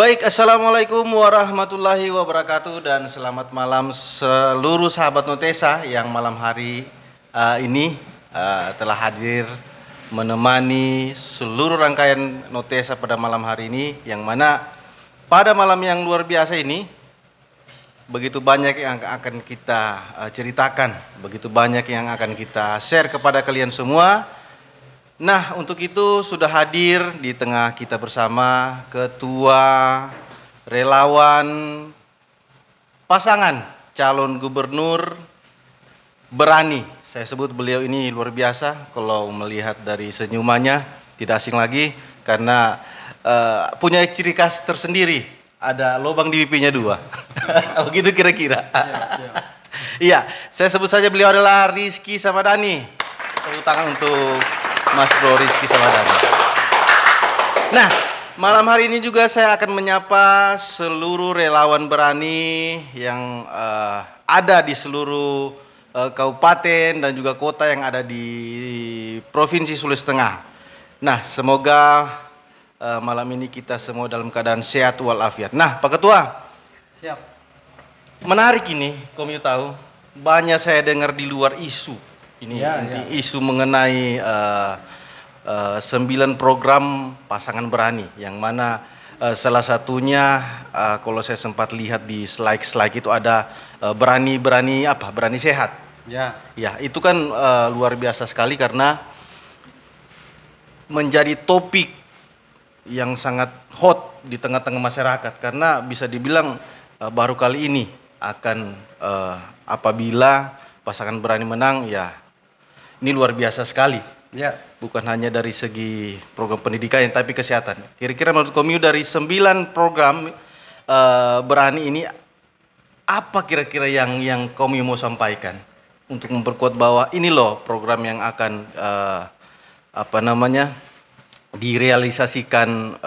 Baik, Assalamualaikum warahmatullahi wabarakatuh dan selamat malam seluruh sahabat Notesa yang malam hari ini telah hadir menemani seluruh rangkaian Notesa pada malam hari ini, yang mana pada malam yang luar biasa ini begitu banyak yang akan kita ceritakan, begitu banyak yang akan kita share kepada kalian semua. Nah, untuk itu sudah hadir di tengah kita bersama Ketua Relawan Pasangan Calon Gubernur Berani. Saya sebut beliau ini luar biasa kalau melihat dari senyumannya, tidak asing lagi karena punya ciri khas tersendiri. Ada lubang di pipinya 2. Begitu kira-kira. Iya, saya sebut saja beliau adalah Rizky Samadani. Tepuk tangan untuk Mas Bro Rizky Samadani. Nah, malam hari ini juga saya akan menyapa seluruh relawan Berani yang ada di seluruh kabupaten dan juga kota yang ada di Provinsi Sulawesi Tengah. Nah, semoga malam ini kita semua dalam keadaan sehat walafiat. Nah, Pak Ketua. Siap. Menarik ini, kamu tahu, banyak saya dengar di luar isu. Ini isu mengenai 9 program pasangan Berani, yang mana salah satunya kalau saya sempat lihat di slide itu ada berani sehat. Ya, itu kan luar biasa sekali karena menjadi topik yang sangat hot di tengah-tengah masyarakat, karena bisa dibilang baru kali ini akan apabila pasangan Berani menang, ya ini luar biasa sekali. Ya, bukan hanya dari segi program pendidikan tapi kesehatan. Kira-kira menurut kamu dari 9 program Berani ini, apa kira-kira yang kamu mau sampaikan untuk memperkuat bahwa ini loh program yang akan direalisasikan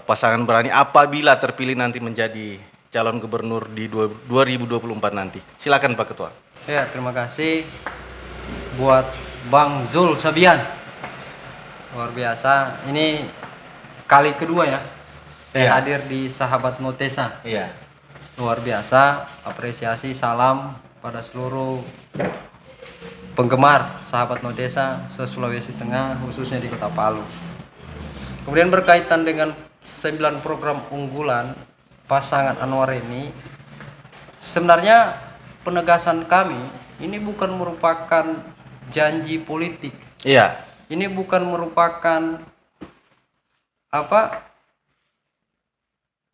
pasangan Berani apabila terpilih nanti menjadi calon gubernur di 2024 nanti. Silakan Pak Ketua. Ya, terima kasih buat Bang Zul Sabian. Luar biasa. Ini kali kedua ya saya hadir di Sahabat Notesa. Iya. Luar biasa. Apresiasi, salam pada seluruh penggemar Sahabat Notesa se-Sulawesi Tengah, khususnya di Kota Palu. Kemudian berkaitan dengan 9 program unggulan pasangan Anwar ini, sebenarnya penegasan kami ini bukan merupakan janji politik. Iya. Ini bukan merupakan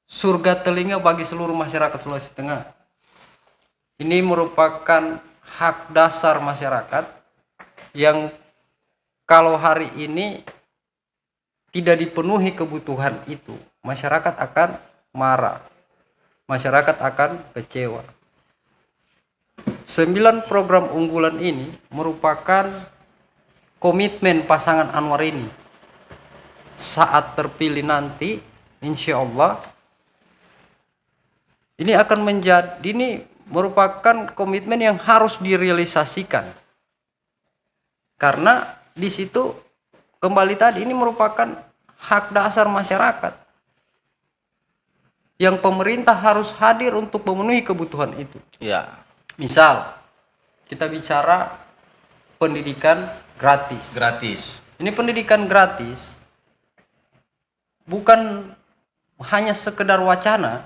surga telinga bagi seluruh masyarakat Sulawesi Tengah. Ini merupakan hak dasar masyarakat yang kalau hari ini tidak dipenuhi kebutuhan itu, masyarakat akan marah. Masyarakat akan kecewa. 9 program unggulan ini merupakan komitmen pasangan Anwar ini. Saat terpilih nanti, insya Allah, ini akan merupakan komitmen yang harus direalisasikan. Karena di situ kembali tadi ini merupakan hak dasar masyarakat yang pemerintah harus hadir untuk memenuhi kebutuhan itu. Ya. Misal kita bicara pendidikan gratis. Ini pendidikan gratis bukan hanya sekedar wacana,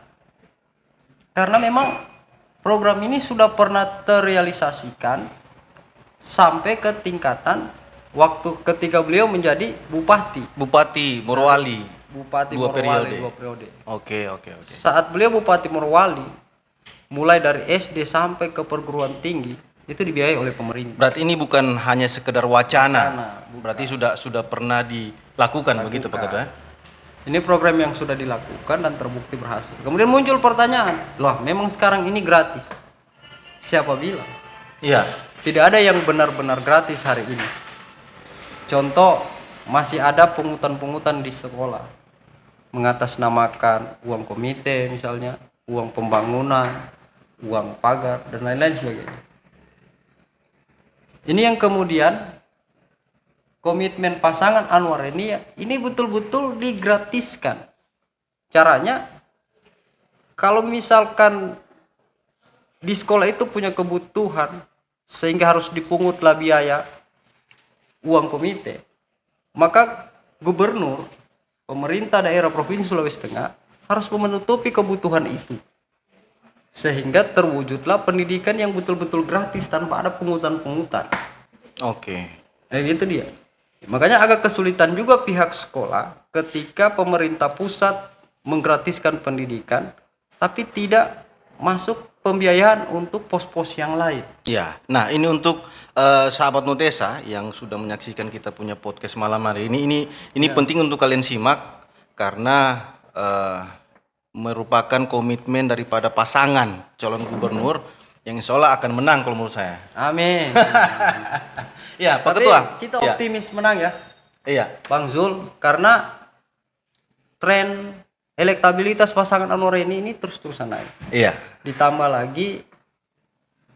karena memang program ini sudah pernah terrealisasikan sampai ke tingkatan waktu ketika beliau menjadi Bupati Morowali. Bupati 2 periode. Oke. Saat beliau Bupati Morowali, mulai dari SD sampai ke perguruan tinggi itu dibiayai oleh pemerintah. Berarti ini bukan hanya sekedar wacana. Berarti sudah pernah dilakukan begitu Pak Ketua. Ini program yang sudah dilakukan dan terbukti berhasil. Kemudian muncul pertanyaan, loh memang sekarang ini gratis? Siapa bilang? Iya. Tidak ada yang benar-benar gratis hari ini. Contoh, masih ada pungutan-pungutan di sekolah mengatasnamakan uang komite, misalnya uang pembangunan, uang pagar, dan lain-lain sebagainya. Ini yang kemudian komitmen pasangan Anwar ini betul-betul digratiskan. caranya kalau misalkan di sekolah itu punya kebutuhan sehingga harus dipungutlah biaya uang komite, maka gubernur, pemerintah daerah Provinsi Sulawesi Tengah harus menutupi kebutuhan itu sehingga terwujudlah pendidikan yang betul-betul gratis tanpa ada pungutan-pungutan. Oke. Gitu dia. Makanya agak kesulitan juga pihak sekolah ketika pemerintah pusat menggratiskan pendidikan tapi tidak masuk pembiayaan untuk pos-pos yang lain. Ya, nah ini untuk sahabat Nutesa yang sudah menyaksikan kita punya podcast malam hari ini Ya. penting untuk kalian simak karena merupakan komitmen daripada pasangan calon gubernur yang insya Allah akan menang kalau menurut saya. Amin. Ya, Pak Tapi Ketua. kita Ya. optimis menang ya, Iya, Bang Zul, karena tren elektabilitas pasangan Anwar ini terus-terusan naik. iya, Ditambah lagi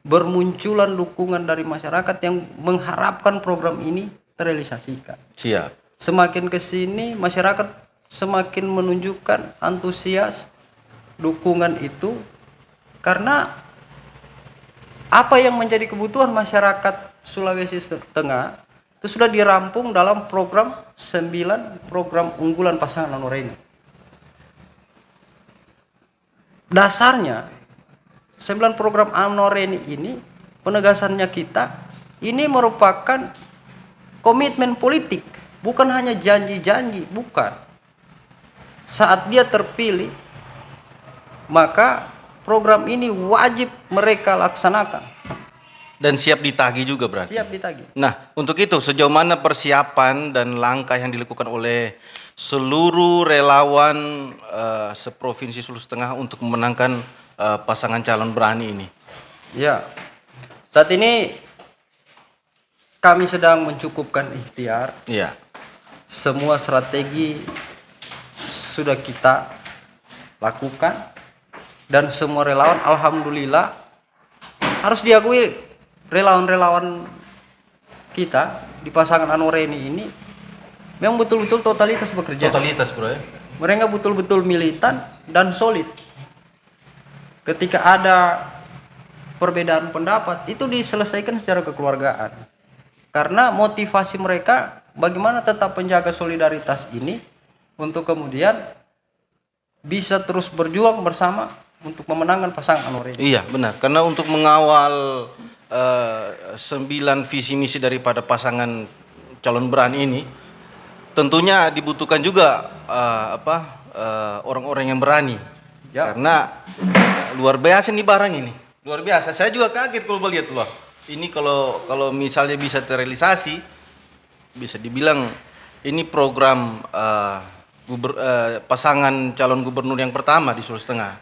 bermunculan dukungan dari masyarakat yang mengharapkan program ini terrealisasikan. siap. Semakin kesini masyarakat semakin menunjukkan antusias dukungan itu karena apa yang menjadi kebutuhan masyarakat Sulawesi Tengah itu sudah dirampung dalam program 9 program unggulan pasangan Anwar ini. Dasarnya 9 program Anwar ini penegasannya kita ini merupakan komitmen politik, bukan hanya janji-janji, bukan. Saat dia terpilih, maka program ini wajib mereka laksanakan. Dan siap ditagih juga berarti. Siap ditagih. Nah, untuk itu sejauh mana persiapan dan langkah yang dilakukan oleh seluruh relawan seprovinsi Sulawesi Tengah untuk memenangkan pasangan calon berani ini? Ya, saat ini kami sedang mencukupkan ikhtiar. Iya, Semua strategi sudah kita lakukan dan semua relawan alhamdulillah harus diakui relawan-relawan kita di pasangan Anwar ini memang betul-betul totalitas bekerja. totalitas bro ya. Mereka betul-betul militan dan solid. Ketika ada perbedaan pendapat itu diselesaikan secara kekeluargaan. Karena motivasi mereka bagaimana tetap menjaga solidaritas ini untuk kemudian bisa terus berjuang bersama untuk memenangkan pasangan Anwar ini. Iya benar, karena untuk mengawal 9 visi misi daripada pasangan calon berani ini tentunya dibutuhkan juga orang-orang yang berani. Ya. Karena luar biasa nih barang ini, luar biasa. Saya juga kaget kalau melihat loh. Ini kalau misalnya bisa terrealisasi, bisa dibilang ini program pasangan calon gubernur yang pertama di Sulawesi Tengah.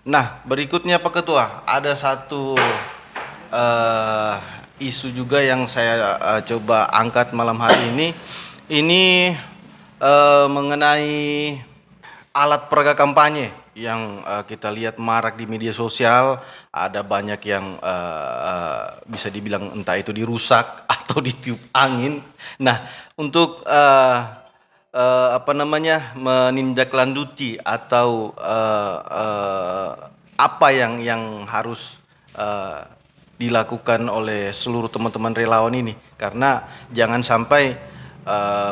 Nah, berikutnya Pak Ketua, ada satu isu juga yang saya coba angkat malam hari ini. Ini mengenai alat peraga kampanye yang kita lihat marak di media sosial. Ada banyak yang bisa dibilang entah itu dirusak atau ditiup angin. Nah, untuk menindaklanjuti atau apa yang harus dilakukan oleh seluruh teman-teman relawan ini, karena jangan sampai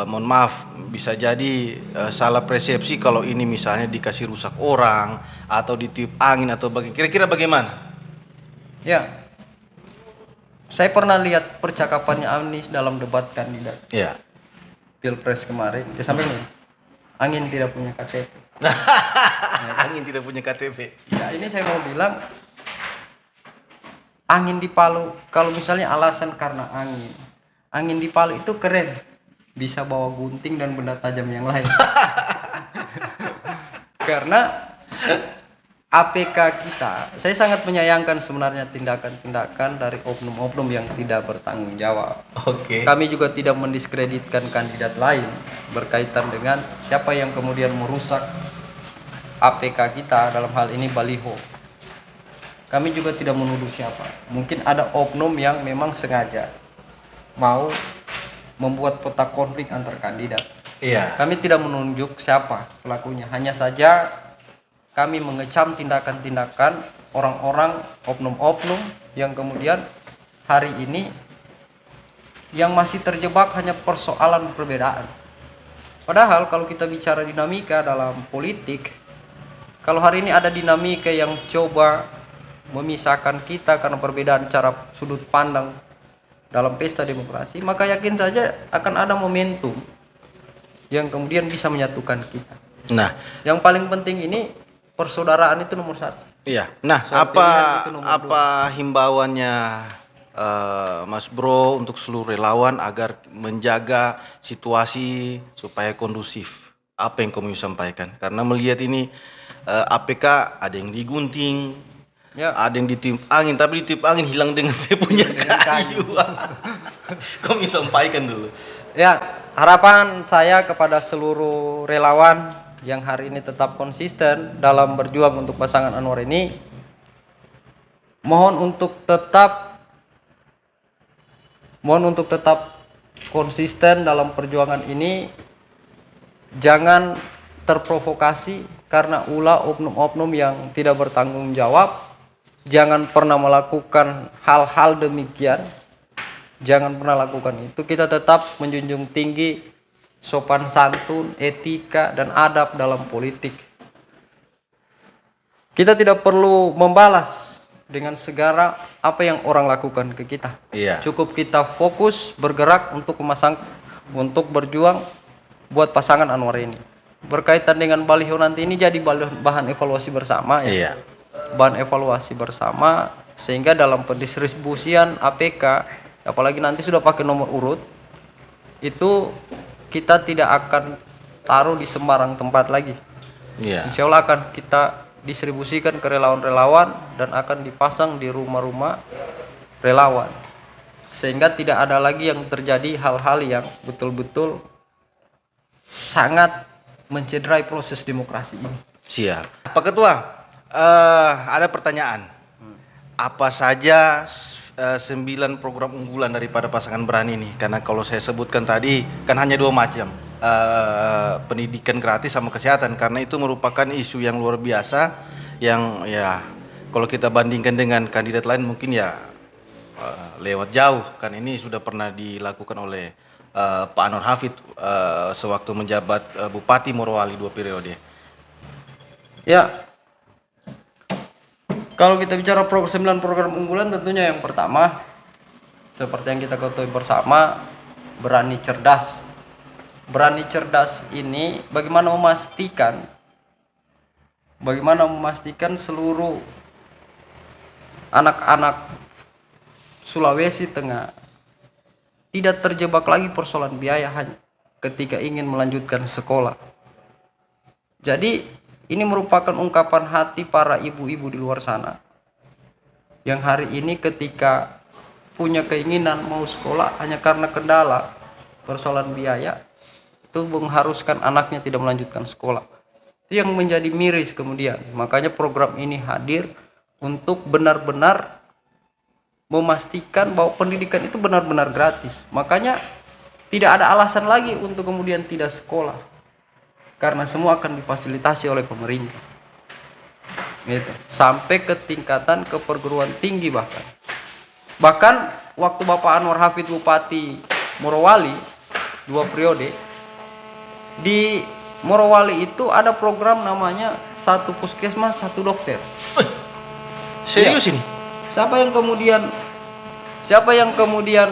mohon maaf bisa jadi salah persepsi kalau ini misalnya dikasih rusak orang atau ditiup angin atau kira-kira bagaimana? Ya. Saya pernah lihat percakapannya Anies dalam debat kandidat Ya. Pilpres kemarin. Dia sampaikan angin tidak punya KTP. Angin tidak punya KTP. Di sini saya mau bilang angin di Palu, kalau misalnya alasan karena angin di Palu itu keren, bisa bawa gunting dan benda tajam yang lain. Karena APK kita, saya sangat menyayangkan sebenarnya tindakan-tindakan dari oknum-oknum yang tidak bertanggung jawab. Oke. Kami juga tidak mendiskreditkan kandidat lain berkaitan dengan siapa yang kemudian merusak APK kita, dalam hal ini baliho. Kami juga tidak menuduh siapa. Mungkin ada oknum yang memang sengaja mau membuat peta konflik antar kandidat. Iya. Kami tidak menunjuk siapa pelakunya, hanya saja kami mengecam tindakan-tindakan orang-orang oknum-oknum yang kemudian hari ini yang masih terjebak hanya persoalan perbedaan. Padahal kalau kita bicara dinamika dalam politik, kalau hari ini ada dinamika yang coba memisahkan kita karena perbedaan cara sudut pandang dalam pesta demokrasi, maka yakin saja akan ada momentum yang kemudian bisa menyatukan kita. Nah, Yang paling penting ini persaudaraan itu nomor satu. iya. Nah, Soal pilihan itu nomor apa himbauannya Mas Bro untuk seluruh relawan agar menjaga situasi supaya kondusif? Apa yang kamu sampaikan? Karena melihat ini APK ada yang digunting, Ya, ada yang ditiup angin, tapi ditiup angin hilang dengan dia punya dengan kayu. Kamu sampaikan dulu. ya, harapan saya kepada seluruh relawan yang hari ini tetap konsisten dalam berjuang untuk pasangan Anwar ini, mohon untuk tetap konsisten dalam perjuangan ini. Jangan terprovokasi karena ulah oknum-oknum yang tidak bertanggung jawab. Jangan pernah melakukan hal-hal demikian. Jangan pernah lakukan itu. Kita tetap menjunjung tinggi sopan santun, etika, dan adab dalam politik. Kita tidak perlu membalas dengan segala apa yang orang lakukan ke kita. Iya. Cukup kita fokus bergerak untuk berjuang buat pasangan Anwar ini. Berkaitan dengan baliho nanti ini jadi bahan evaluasi bersama ya. Iya. Bahan evaluasi bersama sehingga dalam pendistribusian APK, apalagi nanti sudah pakai nomor urut, itu kita tidak akan taruh di sembarang tempat lagi. Iya. Insya Allah akan kita distribusikan ke relawan-relawan dan akan dipasang di rumah-rumah relawan, sehingga tidak ada lagi yang terjadi hal-hal yang betul-betul sangat mencederai proses demokrasi ini. Siap. Pak Ketua, ada pertanyaan. Apa saja 9 program unggulan daripada pasangan Berani ini? Karena kalau saya sebutkan tadi kan hanya 2 macam, pendidikan gratis sama kesehatan. Karena itu merupakan isu yang luar biasa, yang ya kalau kita bandingkan dengan kandidat lain mungkin ya lewat jauh. Kan ini sudah pernah dilakukan oleh Pak Anwar Hafid sewaktu menjabat Bupati Morowali 2 periode. Ya, kalau kita bicara 9 program unggulan, tentunya yang pertama seperti yang kita ketahui bersama, Berani Cerdas. Berani Cerdas ini bagaimana memastikan seluruh anak-anak Sulawesi Tengah tidak terjebak lagi persoalan biaya hanya ketika ingin melanjutkan sekolah. Jadi ini merupakan ungkapan hati para ibu-ibu di luar sana yang hari ini ketika punya keinginan mau sekolah hanya karena kendala persoalan biaya, itu mengharuskan anaknya tidak melanjutkan sekolah. Itu yang menjadi miris kemudian. Makanya program ini hadir untuk benar-benar memastikan bahwa pendidikan itu benar-benar gratis. Makanya tidak ada alasan lagi untuk kemudian tidak sekolah, karena semua akan difasilitasi oleh pemerintah. Gitu. Sampai ke tingkatan ke perguruan tinggi bahkan waktu Bapak Anwar Hafid Bupati Morowali 2 periode, di Morowali itu ada program namanya 1 puskesmas 1 dokter. Serius ini? Siapa yang kemudian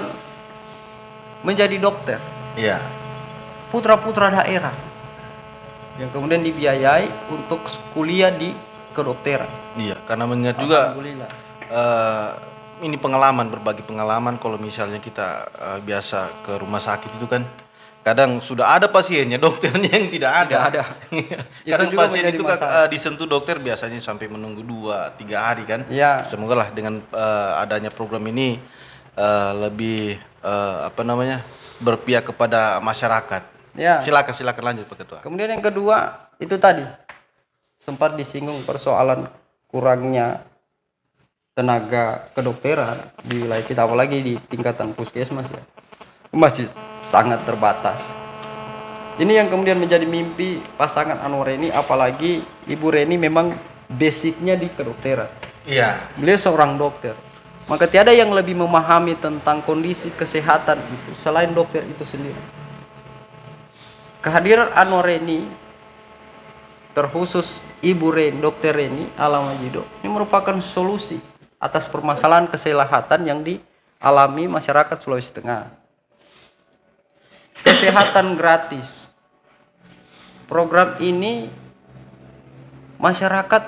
menjadi dokter? Iya. Putra-putra daerah yang kemudian dibiayai untuk kuliah di kedokteran. Iya, karena mengingat juga Alhamdulillah. ini berbagi pengalaman kalau misalnya kita biasa ke rumah sakit itu kan kadang sudah ada pasiennya, dokternya yang tidak ada. Tidak ada. Kadang juga pasien menjadi itu masalah. disentuh dokter biasanya sampai menunggu 2-3 hari kan. Ya. Semoga lah dengan adanya program ini lebih berpihak kepada masyarakat. Ya. Silakan lanjut Pak Ketua. Kemudian yang kedua itu tadi sempat disinggung persoalan kurangnya tenaga kedokteran di wilayah kita, apalagi di tingkatan puskesmas ya, masih sangat terbatas. Ini yang kemudian menjadi mimpi pasangan Anwar Reni, apalagi Ibu Reni memang basicnya di kedokteran. Iya. Beliau seorang dokter. Maka tiada yang lebih memahami tentang kondisi kesehatan itu selain dokter itu sendiri. Kehadiran Anwar Reni, terkhusus Ibu Reni, Dokter Reni Alamajido, ini merupakan solusi atas permasalahan kesehatan yang dialami masyarakat Sulawesi Tengah. Kesehatan gratis. Program ini masyarakat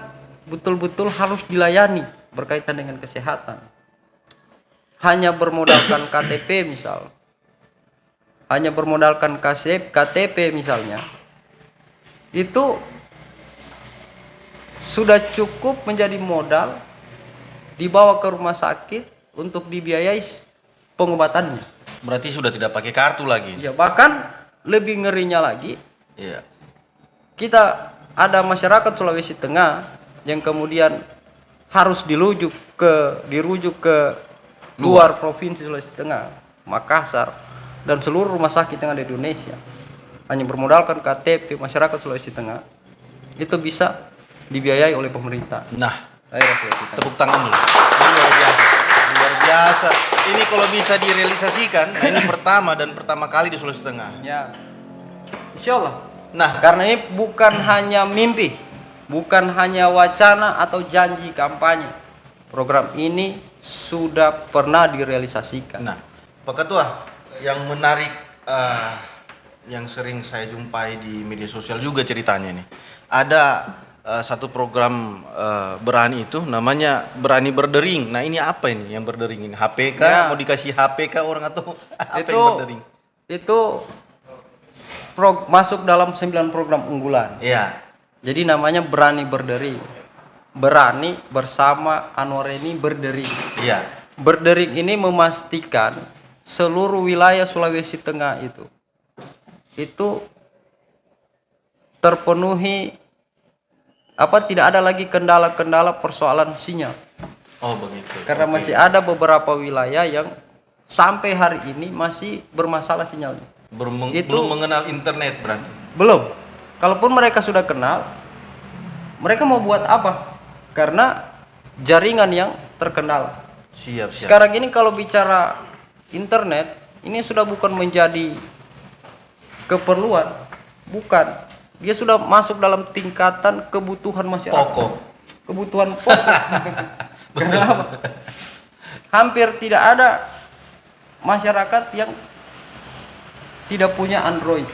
betul-betul harus dilayani berkaitan dengan kesehatan. Hanya bermodalkan KTP misal. Hanya bermodalkan KTP misalnya. Itu sudah cukup menjadi modal dibawa ke rumah sakit untuk dibiayai pengobatannya. Berarti sudah tidak pakai kartu lagi. Ya, bahkan lebih ngerinya lagi, Iya. kita ada masyarakat Sulawesi Tengah yang kemudian harus dirujuk ke luar provinsi Sulawesi Tengah, Makassar, dan seluruh rumah sakit yang ada di Indonesia. Hanya bermodalkan KTP masyarakat Sulawesi Tengah, itu bisa dibiayai oleh pemerintah. Nah, Daerah Sulawesi Tengah. tepuk tangan dulu. Ini luar biasa. Luar biasa. Ini kalau bisa direalisasikan, nah ini pertama kali di Sulawesi Tengah. Ya, insya Allah. Nah, Karena ini bukan hanya mimpi, bukan hanya wacana atau janji kampanye. Program ini sudah pernah direalisasikan. nah, Pak Ketua, yang menarik yang sering saya jumpai di media sosial juga ceritanya nih. Ada satu program berani itu namanya Berani Berdering. Nah, ini apa ini yang berdering ini? HP kah? Ya. Mau dikasih HP kah orang atau apa itu yang berdering? itu masuk dalam 9 program unggulan. Iya. Jadi namanya Berani Berdering. Berani bersama Anwar Reni berdering. Iya. Berdering ini memastikan seluruh wilayah Sulawesi Tengah itu terpenuhi, tidak ada lagi kendala-kendala persoalan sinyal. Oh, begitu. Karena Oke. masih ada beberapa wilayah yang sampai hari ini masih bermasalah sinyalnya. Belum mengenal internet berarti. Belum. Kalaupun mereka sudah kenal, mereka mau buat apa? Karena jaringan yang terkendala. Siap. Sekarang ini kalau bicara internet, ini sudah bukan menjadi keperluan, bukan. Dia sudah masuk dalam tingkatan kebutuhan masyarakat. Pokok. Kebutuhan pokok. Kenapa? Hampir tidak ada masyarakat yang tidak punya Android,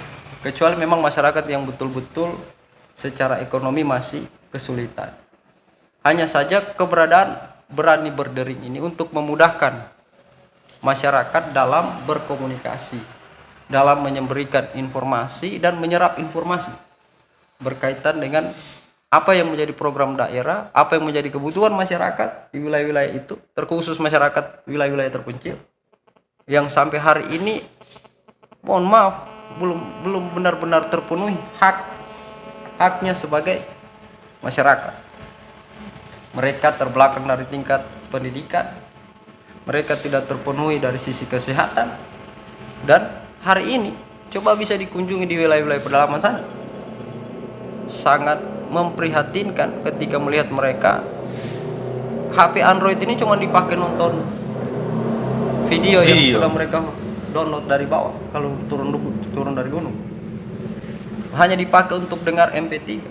kecuali memang masyarakat yang betul-betul secara ekonomi masih kesulitan. Hanya saja keberadaan Berani Berdering ini untuk memudahkan masyarakat dalam berkomunikasi, dalam memberikan informasi dan menyerap informasi berkaitan dengan apa yang menjadi program daerah, apa yang menjadi kebutuhan masyarakat di wilayah-wilayah itu, terkhusus masyarakat wilayah-wilayah terpencil yang sampai hari ini, mohon maaf, belum benar-benar terpenuhi haknya sebagai masyarakat. Mereka terbelakang dari tingkat pendidikan, mereka tidak terpenuhi dari sisi kesehatan, dan hari ini coba bisa dikunjungi di wilayah-wilayah pedalaman sana. Sangat memprihatinkan ketika melihat mereka HP Android ini cuma dipakai nonton video yang sudah mereka download dari bawah kalau turun dari gunung. Hanya dipakai untuk dengar MP3,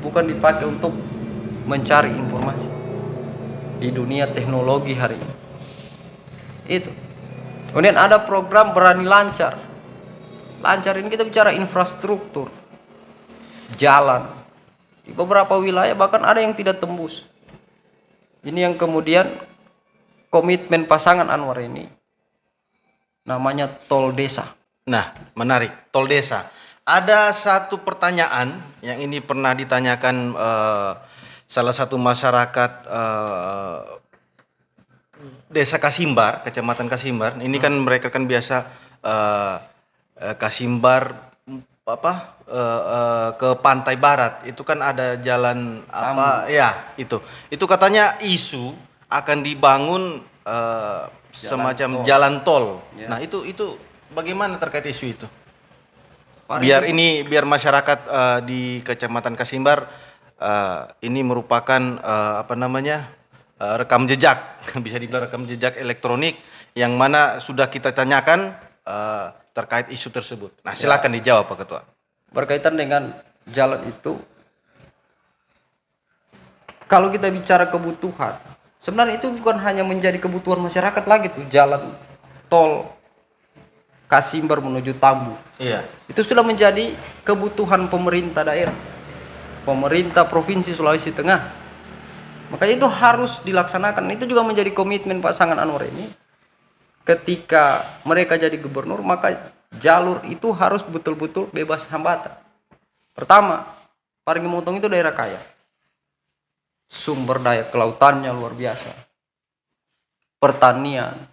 bukan dipakai untuk mencari informasi di dunia teknologi hari ini. Itu. Kemudian ada program Berani Lancar. Lancar ini kita bicara infrastruktur, jalan. Di beberapa wilayah bahkan ada yang tidak tembus. Ini yang kemudian komitmen pasangan Anwar ini namanya tol desa. Nah, menarik, tol desa. Ada satu pertanyaan yang ini pernah ditanyakan salah satu masyarakat Desa Kasimbar, Kecamatan Kasimbar. Ini kan mereka kan biasa Kasimbar ke pantai barat. Itu kan ada jalan apa? Ya, itu. Itu katanya isu akan dibangun semacam jalan tol. Ya. Nah, itu bagaimana terkait isu itu? Biar masyarakat di Kecamatan Kasimbar ini merupakan rekam jejak, bisa dibilang rekam jejak elektronik yang mana sudah kita tanyakan terkait isu tersebut. Nah, silakan dijawab Pak Ketua. Berkaitan dengan jalan itu, kalau kita bicara kebutuhan, sebenarnya itu bukan hanya menjadi kebutuhan masyarakat lagi tuh, jalan tol Kasimbar menuju Tambu. Iya. Itu sudah menjadi kebutuhan pemerintah daerah, pemerintah Provinsi Sulawesi Tengah. Makanya itu harus dilaksanakan. Itu juga menjadi komitmen pasangan Anwar ini. Ketika mereka jadi gubernur, maka jalur itu harus betul-betul bebas hambatan. Pertama, Parigi Motong itu daerah kaya. Sumber daya kelautannya luar biasa. Pertanian.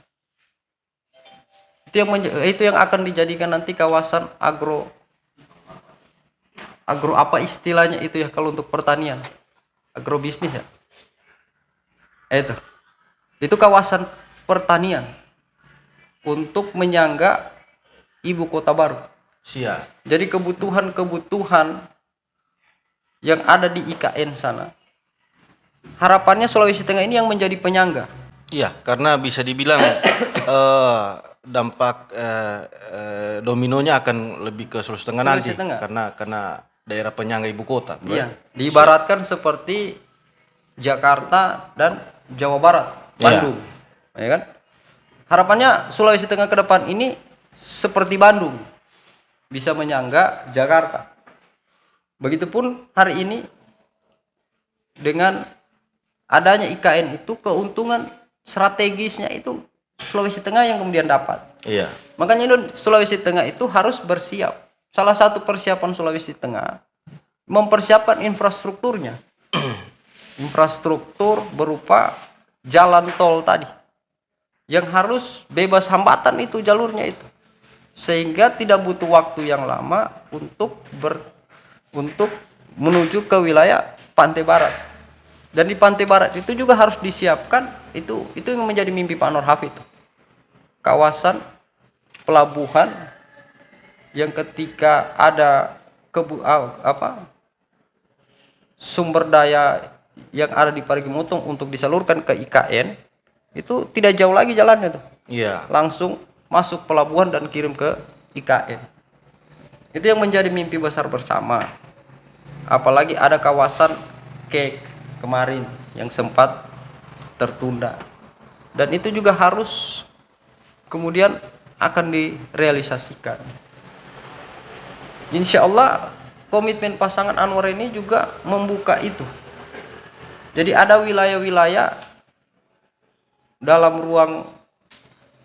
Itu yang akan dijadikan nanti kawasan agro apa istilahnya itu ya kalau untuk pertanian, agrobisnis ya. Itu kawasan pertanian untuk menyangga ibu kota baru. Siap. Jadi kebutuhan yang ada di IKN sana, harapannya Sulawesi Tengah ini yang menjadi penyangga. Iya, karena bisa dibilang dampak dominonya akan lebih ke Sulawesi Tengah nanti, karena daerah penyangga ibu kota. Iya, diibaratkan seperti Jakarta dan Jawa Barat, Bandung, ya kan? Harapannya Sulawesi Tengah ke depan ini seperti Bandung, bisa menyangga Jakarta. Begitupun hari ini dengan adanya IKN itu, keuntungan strategisnya itu Sulawesi Tengah yang kemudian dapat. Iya. Makanya Sulawesi Tengah itu harus bersiap. Salah satu persiapan Sulawesi Tengah mempersiapkan infrastrukturnya. Infrastruktur berupa jalan tol tadi yang harus bebas hambatan itu jalurnya itu, sehingga tidak butuh waktu yang lama untuk menuju ke wilayah pantai barat. Dan di pantai barat itu juga harus disiapkan, itu yang menjadi mimpi Pak Nur Hafid itu, kawasan pelabuhan yang ketika ada sumber daya yang ada di Parigi Motong untuk disalurkan ke IKN, itu tidak jauh lagi jalannya tuh. Iya. Langsung masuk pelabuhan dan kirim ke IKN. Itu yang menjadi mimpi besar bersama. Apalagi ada kawasan KEK kemarin yang sempat tertunda. Dan itu juga harus kemudian akan direalisasikan. Insya Allah komitmen pasangan Anwar ini juga membuka itu. Jadi ada wilayah-wilayah dalam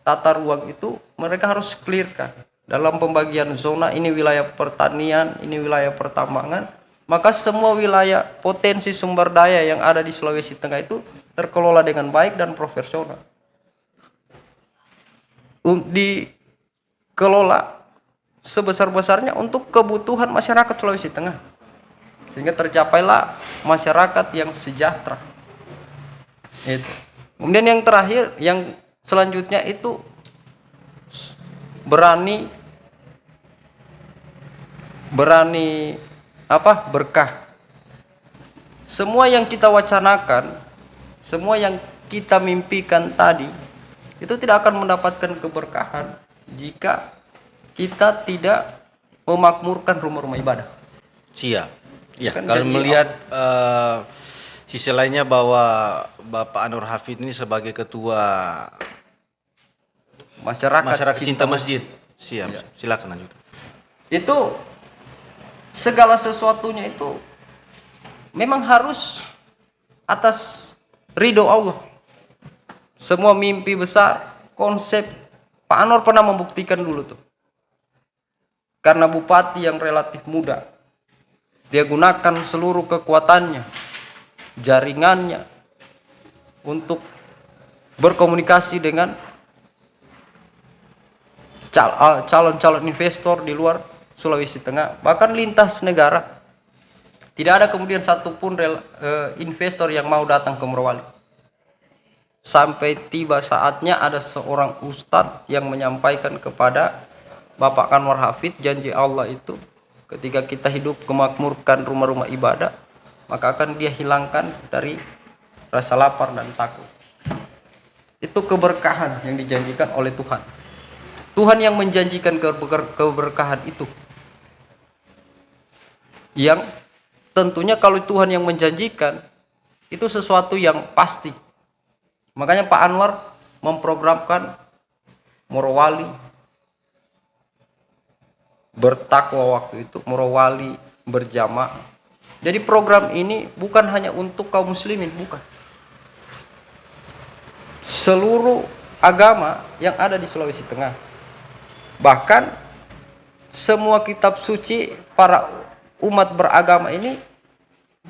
tata ruang itu mereka harus clearkan. Dalam pembagian zona, ini wilayah pertanian, ini wilayah pertambangan, maka semua wilayah potensi sumber daya yang ada di Sulawesi Tengah itu terkelola dengan baik dan profesional. Dikelola sebesar-besarnya untuk kebutuhan masyarakat Sulawesi Tengah, sehingga tercapailah masyarakat yang sejahtera. Itu. Kemudian yang terakhir, yang selanjutnya itu berani berkah. Semua yang kita wacanakan, semua yang kita mimpikan tadi, itu tidak akan mendapatkan keberkahan jika kita tidak memakmurkan rumah-rumah ibadah. Siap. Ya, Kan kalau jadi melihat sisi lainnya bahwa Bapak Anwar Hafid ini sebagai ketua masyarakat cinta masjid. Siap. Ya. Silakan lanjut. Itu segala sesuatunya itu memang harus atas ridho Allah. Semua mimpi besar, konsep Pak Anwar pernah membuktikan dulu tuh. Karena bupati yang relatif muda, dia gunakan seluruh kekuatannya, jaringannya untuk berkomunikasi dengan calon-calon investor di luar Sulawesi Tengah, bahkan lintas negara. Tidak ada kemudian satupun investor yang mau datang ke Morowali. Sampai tiba saatnya ada seorang ustadz yang menyampaikan kepada Bapak Anwar Hafid, janji Allah itu ketika kita hidup kemakmurkan rumah-rumah ibadah, maka akan dia hilangkan dari rasa lapar dan takut. Itu keberkahan yang dijanjikan oleh Tuhan. Tuhan yang menjanjikan keberkahan itu. Yang tentunya kalau Tuhan yang menjanjikan, itu sesuatu yang pasti. Makanya Pak Anwar memprogramkan morowali bertakwa waktu itu, morowali berjamaah. Jadi program ini bukan hanya untuk kaum muslimin, bukan. Seluruh agama yang ada di Sulawesi Tengah. Bahkan semua kitab suci para umat beragama ini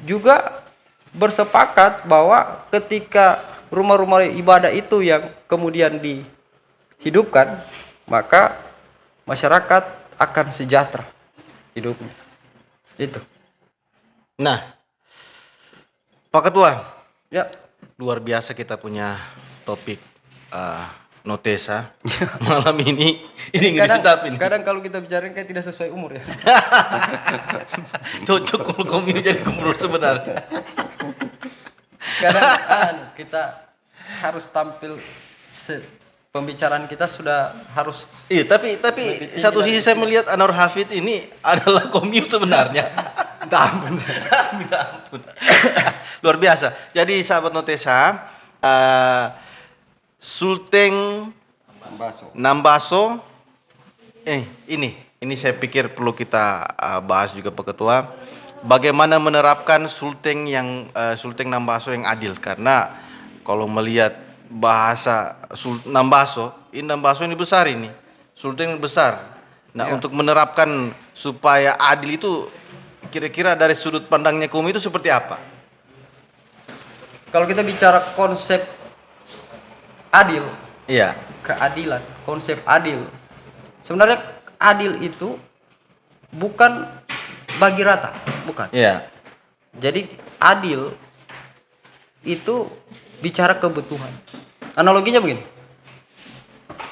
juga bersepakat bahwa ketika rumah-rumah ibadah itu yang kemudian dihidupkan, maka masyarakat akan sejahtera hidupnya. Itu. Nah, Pak Ketua, Ya, luar biasa kita punya topik Notesa malam ini. Ini nggak sedap ini. kadang kalau kita bicara kayak tidak sesuai umur ya. Cocok kalau jadi gubernur sebenarnya. Kadang kita harus tampil pembicaraan kita sudah harus. Iya, tapi Lebih tinggi satu dari sisi saya itu. melihat Anwar Hafid ini adalah komiu sebenarnya. Minta ampun. Minta ampun. Luar biasa. Jadi sahabat Notesa, Sulteng Nambaso, ini saya pikir perlu kita bahas juga Pak Ketua. Bagaimana menerapkan Sulteng Nambaso yang adil? Karena kalau melihat bahasa Nambaso ini besar ini, Sulteng besar. Nah, Ya. untuk menerapkan supaya adil itu kira-kira dari sudut pandangnya Kumi itu seperti apa? Kalau kita bicara konsep adil, Iya. keadilan, konsep adil. Sebenarnya adil itu bukan bagi rata, bukan. Iya. Jadi adil itu bicara kebutuhan. Analoginya begini.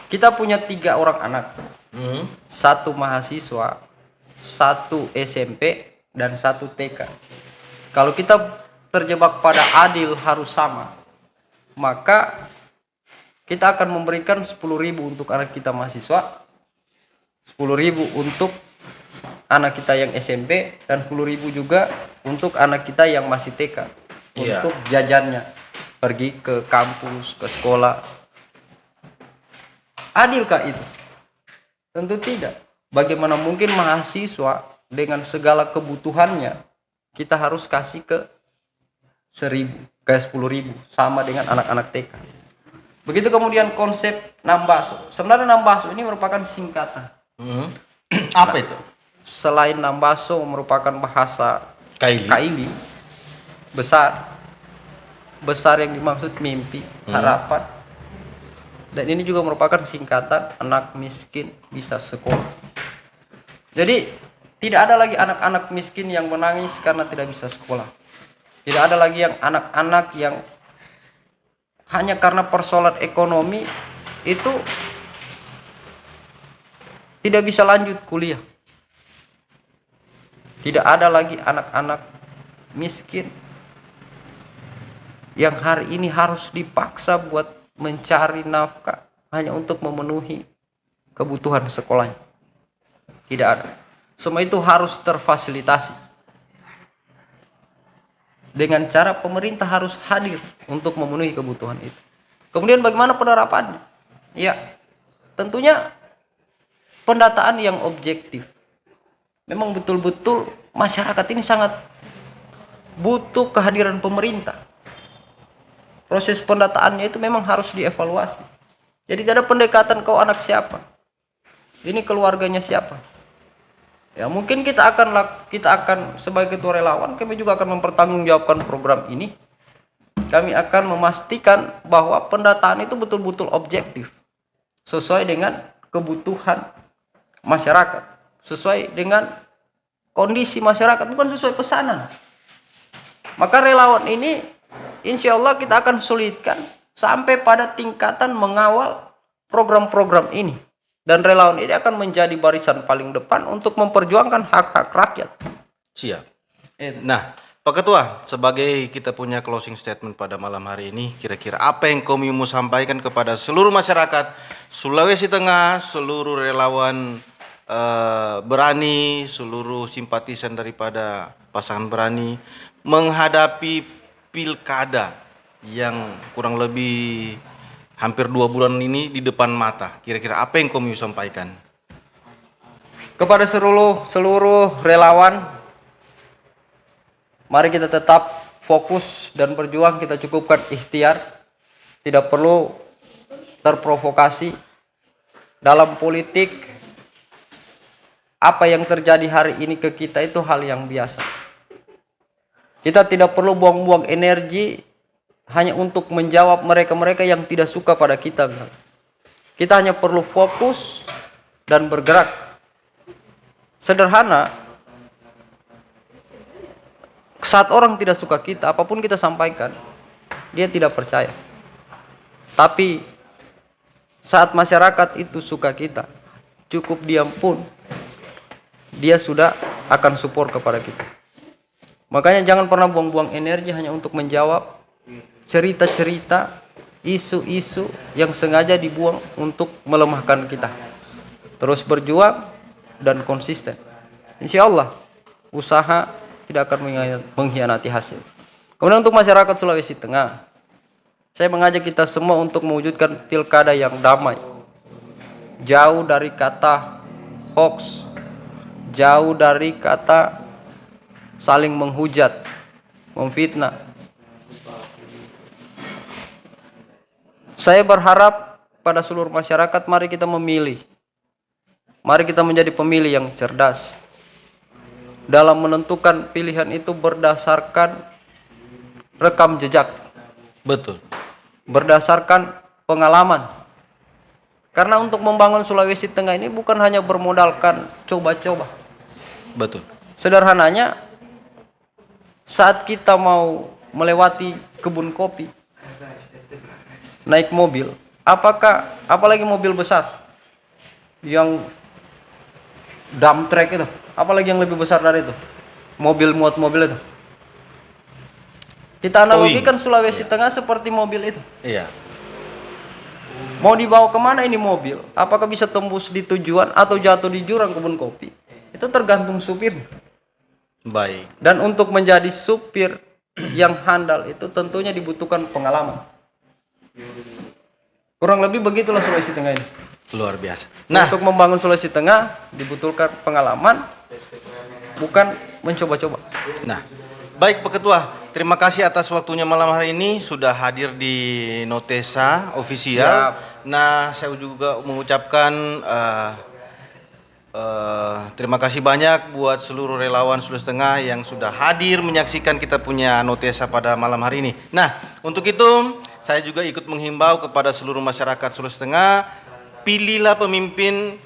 Kita punya 3 orang anak. Hmm. 1 mahasiswa, 1 SMP, dan 1 TK. Kalau kita terjebak pada adil harus sama, maka kita akan memberikan 10.000 untuk anak kita mahasiswa, 10.000 untuk anak kita yang SMP, dan 10.000 juga untuk anak kita yang masih TK. Iya. Untuk jajannya, pergi ke kampus, ke sekolah. Adilkah itu? Tentu tidak. Bagaimana mungkin mahasiswa dengan segala kebutuhannya kita harus kasih ke 1.000, ke 10.000, sama dengan anak-anak TK. Begitu kemudian konsep Nambaso. Sebenarnya Nambaso ini merupakan singkatan. Hmm. Apa itu? Selain Nambaso merupakan bahasa Kaili. Kaili, besar yang dimaksud mimpi, harapan. Dan ini juga merupakan singkatan anak miskin bisa sekolah. Jadi tidak ada lagi anak-anak miskin yang menangis karena tidak bisa sekolah. Tidak ada lagi yang anak-anak yang hanya karena persoalan ekonomi itu tidak bisa lanjut kuliah. Tidak ada lagi anak-anak miskin yang hari ini harus dipaksa buat mencari nafkah hanya untuk memenuhi kebutuhan sekolahnya. Tidak ada. Semua itu harus terfasilitasi. Dengan cara pemerintah harus hadir untuk memenuhi kebutuhan itu. Kemudian bagaimana penerapannya? Ya, tentunya pendataan yang objektif. Memang betul-betul masyarakat ini sangat butuh kehadiran pemerintah. Proses pendataannya itu memang harus dievaluasi. Jadi tidak ada pendekatan kau anak siapa, ini keluarganya siapa. Ya mungkin kita akan sebagai ketua relawan, kami juga akan mempertanggungjawabkan program ini. Kami akan memastikan bahwa pendataan itu betul-betul objektif, sesuai dengan kebutuhan masyarakat, sesuai dengan kondisi masyarakat, bukan sesuai pesanan. Maka relawan ini insya Allah kita akan sulitkan sampai pada tingkatan mengawal program-program ini. Dan relawan ini akan menjadi barisan paling depan untuk memperjuangkan hak-hak rakyat. Siap. Nah, Pak Ketua, sebagai kita punya closing statement pada malam hari ini, kira-kira apa yang kami mau sampaikan kepada seluruh masyarakat Sulawesi Tengah, seluruh relawan Berani, seluruh simpatisan daripada pasangan Berani menghadapi pilkada yang kurang lebih hampir 2 bulan ini di depan mata. Kira-kira apa yang kami sampaikan? Kepada seluruh relawan, mari kita tetap fokus dan berjuang, kita cukupkan ikhtiar, tidak perlu terprovokasi. Dalam politik, apa yang terjadi hari ini ke kita itu hal yang biasa. Kita tidak perlu buang-buang energi hanya untuk menjawab mereka-mereka yang tidak suka pada kita misalnya. Kita hanya perlu fokus dan bergerak. Sederhana, saat orang tidak suka kita, apapun kita sampaikan, dia tidak percaya. Tapi saat masyarakat itu suka kita, cukup diam pun dia sudah akan support kepada kita. Makanya jangan pernah buang-buang energi hanya untuk menjawab cerita-cerita, isu-isu yang sengaja dibuang untuk melemahkan kita. Terus berjuang dan konsisten. Insya Allah usaha tidak akan mengkhianati hasil. Kemudian untuk masyarakat Sulawesi Tengah, saya mengajak kita semua untuk mewujudkan pilkada yang damai. Jauh dari kata hoax, jauh dari kata saling menghujat, memfitnah. Saya berharap pada seluruh masyarakat, mari kita memilih. Mari kita menjadi pemilih yang cerdas. Dalam menentukan pilihan itu berdasarkan rekam jejak. Betul. Berdasarkan pengalaman. Karena untuk membangun Sulawesi Tengah ini bukan hanya bermodalkan coba-coba. Betul. Sederhananya, saat kita mau melewati kebun kopi, naik mobil, apalagi mobil besar yang dump truck itu, apalagi yang lebih besar dari itu, mobil muat mobil itu. Kita analogikan Sulawesi Tengah seperti mobil itu. Iya. Mau dibawa kemana ini mobil? Apakah bisa tembus di tujuan atau jatuh di jurang kebun kopi? Itu tergantung supir. Baik. Dan untuk menjadi supir yang handal itu tentunya dibutuhkan pengalaman. Kurang lebih begitulah Sulawesi Tengah ini. Luar biasa. Nah, untuk membangun Sulawesi Tengah dibutuhkan pengalaman, bukan mencoba-coba. Nah, baik Pak Ketua, terima kasih atas waktunya malam hari ini sudah hadir di Notesa official. Siap. Nah, saya juga mengucapkan terima kasih banyak buat seluruh relawan Sulawesi Tengah yang sudah hadir menyaksikan kita punya Notesa pada malam hari ini. Nah, untuk itu saya juga ikut menghimbau kepada seluruh masyarakat Sulawesi Tengah, pilihlah pemimpin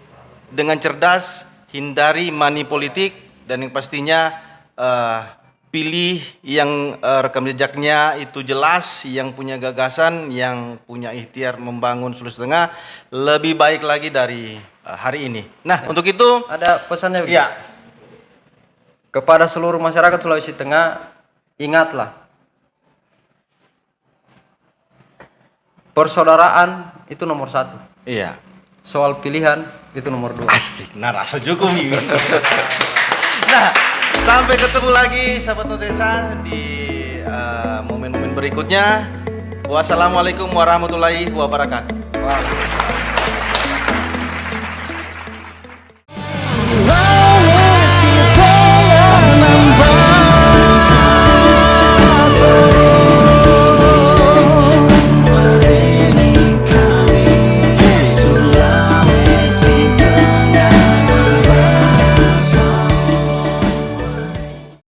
dengan cerdas, hindari money politik, dan yang pastinya pilih yang rekam jejaknya itu jelas, yang punya gagasan, yang punya ikhtiar membangun Sulawesi Tengah lebih baik lagi dari hari ini. Nah, untuk itu ada pesannya. Ya. Kepada seluruh masyarakat Sulawesi Tengah, ingatlah, persaudaraan itu nomor 1. Iya. Soal pilihan itu nomor 2. Asik, narasa cukup. Nah, sampai ketemu lagi sahabat Notesa di momen-momen berikutnya. Wassalamualaikum warahmatullahi wabarakatuh. Wah.